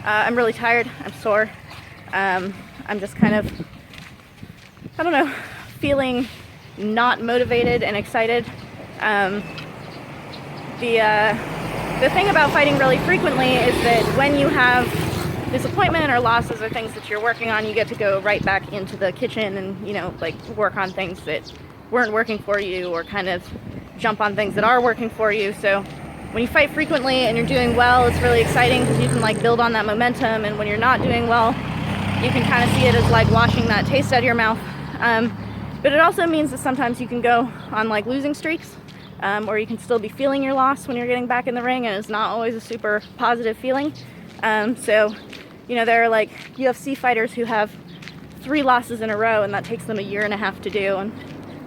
I'm really tired. I'm sore. I'm just kind of, I don't know, feeling not motivated and excited. The thing about fighting really frequently is that when you have disappointment or losses or things that you're working on, you get to go right back into the kitchen and, you know, like work on things that weren't working for you, or kind of jump on things that are working for you. So when you fight frequently and you're doing well, it's really exciting because you can like build on that momentum. And when you're not doing well, you can kind of see it as like washing that taste out of your mouth. But it also means that sometimes you can go on like losing streaks, or you can still be feeling your loss when you're getting back in the ring, and it's not always a super positive feeling. So, you know, there are like UFC fighters who have 3 losses in a row, and that takes them a year and a half to do, and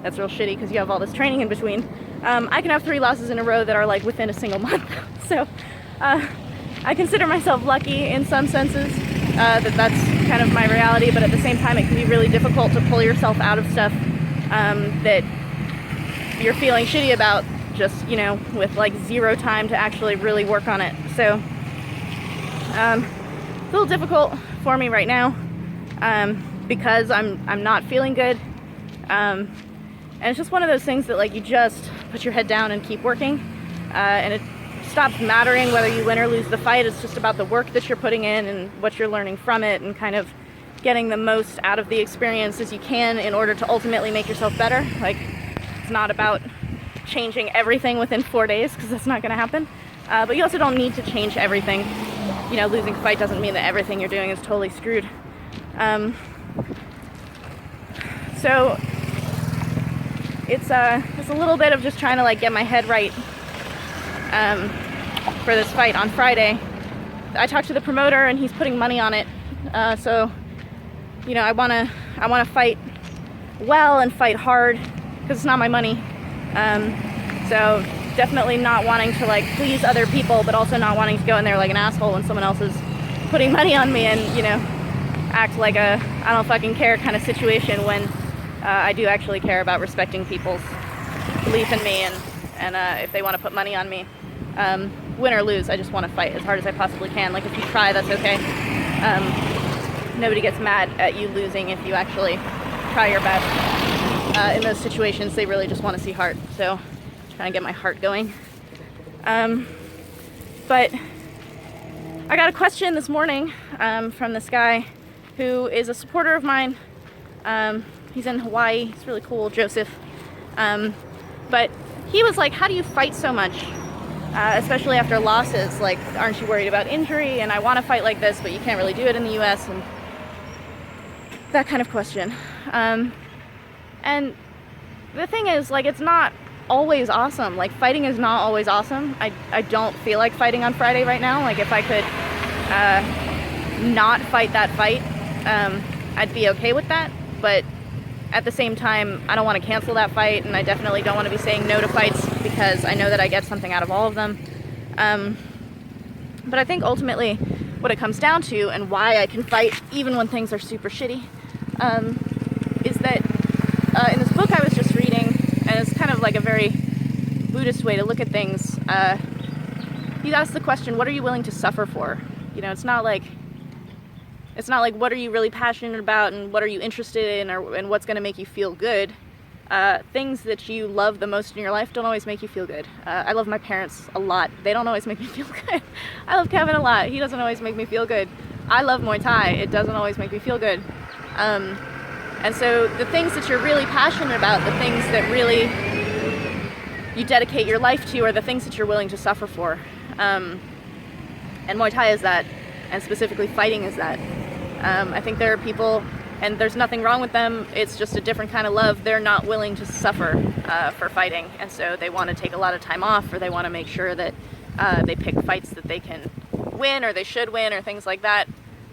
that's real shitty because you have all this training in between. I can have 3 losses in a row that are like within a single month. So I consider myself lucky in some senses, that's kind of my reality, but at the same time it can be really difficult to pull yourself out of stuff that you're feeling shitty about, just, you know, with like 0 time to actually really work on it. So it's a little difficult for me right now because I'm not feeling good, and it's just one of those things that like you just put your head down and keep working, and it stops mattering whether you win or lose the fight. It's just about the work that you're putting in and what you're learning from it, and kind of getting the most out of the experience as you can in order to ultimately make yourself better. Like, it's not about changing everything within 4 days, because that's not going to happen. But you also don't need to change everything. You know, losing a fight doesn't mean that everything you're doing is totally screwed. So it's a little bit of just trying to like get my head right for this fight on Friday. I talked to the promoter and he's putting money on it. So, you know, I wanna fight well and fight hard because it's not my money. So definitely not wanting to like please other people, but also not wanting to go in there like an asshole when someone else is putting money on me and, you know, act like a I don't fucking care kind of situation when I do actually care about respecting people's belief in me, and if they want to put money on me, win or lose, I just want to fight as hard as I possibly can. Like, if you try, that's okay. Nobody gets mad at you losing if you actually try your best. In those situations, they really just want to see heart. So, trying to get my heart going. But I got a question this morning from this guy who is a supporter of mine. He's in Hawaii. He's really cool, Joseph. But he was like, how do you fight so much? Especially after losses. Like, aren't you worried about injury? And I want to fight like this, but you can't really do it in the US. And that kind of question. And the thing is, like, it's not always awesome. Like, fighting is not always awesome. I don't feel like fighting on Friday right now. Like, if I could not fight that fight, I'd be okay with that. But at the same time, I don't want to cancel that fight, and I definitely don't want to be saying no to fights because I know that I get something out of all of them. But I think ultimately what it comes down to, and why I can fight even when things are super shitty, is that in this book I was just reading, and it's kind of like a very Buddhist way to look at things, he asked the question, what are you willing to suffer for? You know, it's not like what are you really passionate about and what are you interested in, and what's going to make you feel good. Things that you love the most in your life don't always make you feel good. I love my parents a lot. They don't always make me feel good. I love Kevin a lot. He doesn't always make me feel good. I love Muay Thai. It doesn't always make me feel good. And so the things that you're really passionate about, the things that really you dedicate your life to, are the things that you're willing to suffer for. And Muay Thai is that, and specifically fighting is that. I think there are people, and there's nothing wrong with them, it's just a different kind of love. They're not willing to suffer for fighting, and so they want to take a lot of time off, or they want to make sure that they pick fights that they can win, or they should win, or things like that.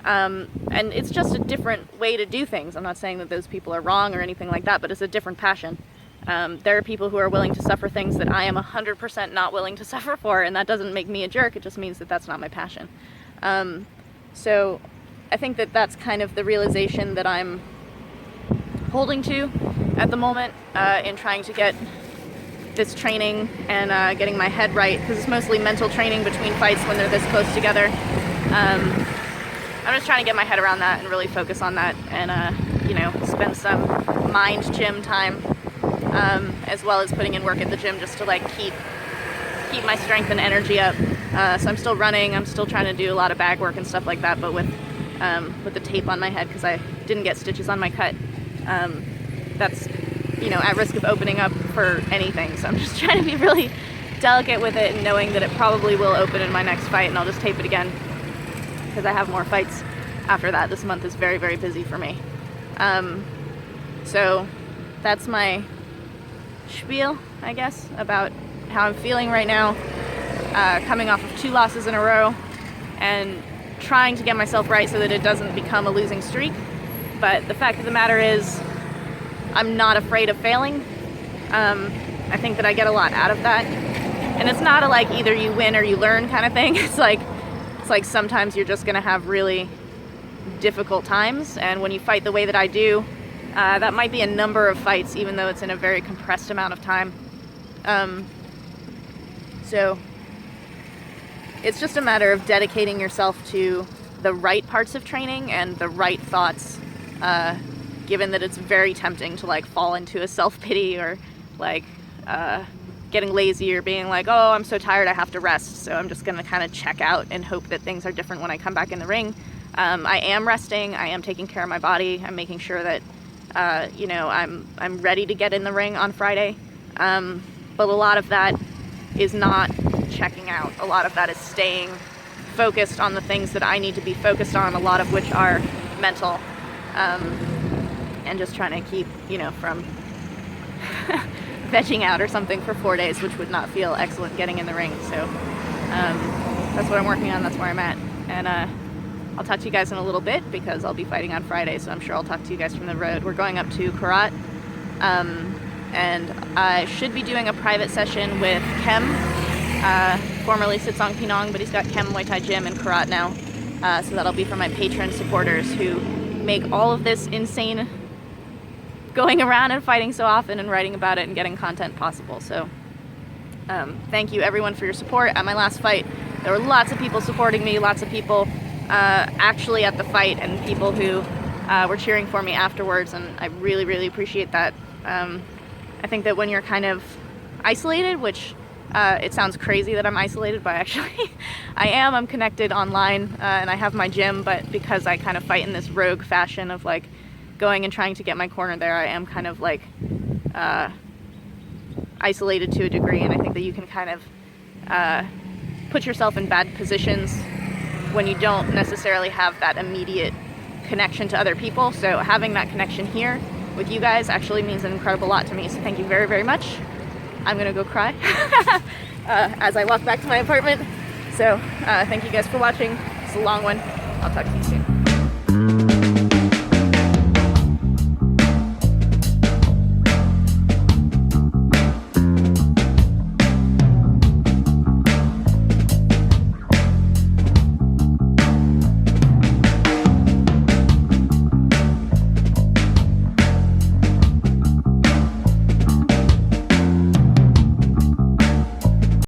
And it's just a different way to do things. I'm not saying that those people are wrong or anything like that, but it's a different passion. There are people who are willing to suffer things that I am 100% not willing to suffer for, and that doesn't make me a jerk, it just means that that's not my passion. So I think that that's kind of the realization that I'm holding to at the moment in trying to get this training and getting my head right, because it's mostly mental training between fights when they're this close together. I'm just trying to get my head around that and really focus on that, and you know, spend some mind gym time, as well as putting in work at the gym just to like keep my strength and energy up. So I'm still running, I'm still trying to do a lot of bag work and stuff like that, but with the tape on my head, because I didn't get stitches on my cut, that's, you know, at risk of opening up for anything. So I'm just trying to be really delicate with it, and knowing that it probably will open in my next fight, and I'll just tape it again because I have more fights after that. This month is very, very busy for me. So that's my spiel, I guess, about how I'm feeling right now, coming off of 2 losses in a row and trying to get myself right so that it doesn't become a losing streak. But the fact of the matter is, I'm not afraid of failing. I think that I get a lot out of that. And it's not a like either you win or you learn kind of thing. It's like sometimes you're just gonna have really difficult times, and when you fight the way that I do, that might be a number of fights, even though it's in a very compressed amount of time. So it's just a matter of dedicating yourself to the right parts of training and the right thoughts, given that it's very tempting to like fall into a self-pity or like getting lazy or being like, oh, I'm so tired, I have to rest, so I'm just gonna kind of check out and hope that things are different when I come back in the ring. I am resting, I am taking care of my body, I'm making sure that you know, I'm ready to get in the ring on Friday, but a lot of that is not checking out. A lot of that is staying focused on the things that I need to be focused on, a lot of which are mental, and just trying to keep, you know, from vegging out or something for 4 days, which would not feel excellent getting in the ring. So that's what I'm working on, that's where I'm at, and I'll talk to you guys in a little bit because I'll be fighting on Friday, so I'm sure I'll talk to you guys from the road. We're going up to Karat, and I should be doing a private session with Kem, formerly Sitsong Pinong, but he's got Kem Muay Thai Gym in Karat now, so that'll be for my patron supporters who make all of this insane going around and fighting so often and writing about it and getting content possible. So thank you everyone for your support. At my last fight, there were lots of people supporting me, lots of people actually at the fight, and people who were cheering for me afterwards, and I really, really appreciate that. I think that when you're kind of isolated, which it sounds crazy that I'm isolated, but actually I am. I'm connected online, and I have my gym, but because I kind of fight in this rogue fashion of like going and trying to get my corner there, I am kind of like isolated to a degree, and I think that you can kind of put yourself in bad positions when you don't necessarily have that immediate connection to other people. So having that connection here with you guys actually means an incredible lot to me, so thank you very, very much. I'm gonna go cry as I walk back to my apartment. So thank you guys for watching. It's a long one. I'll talk to you.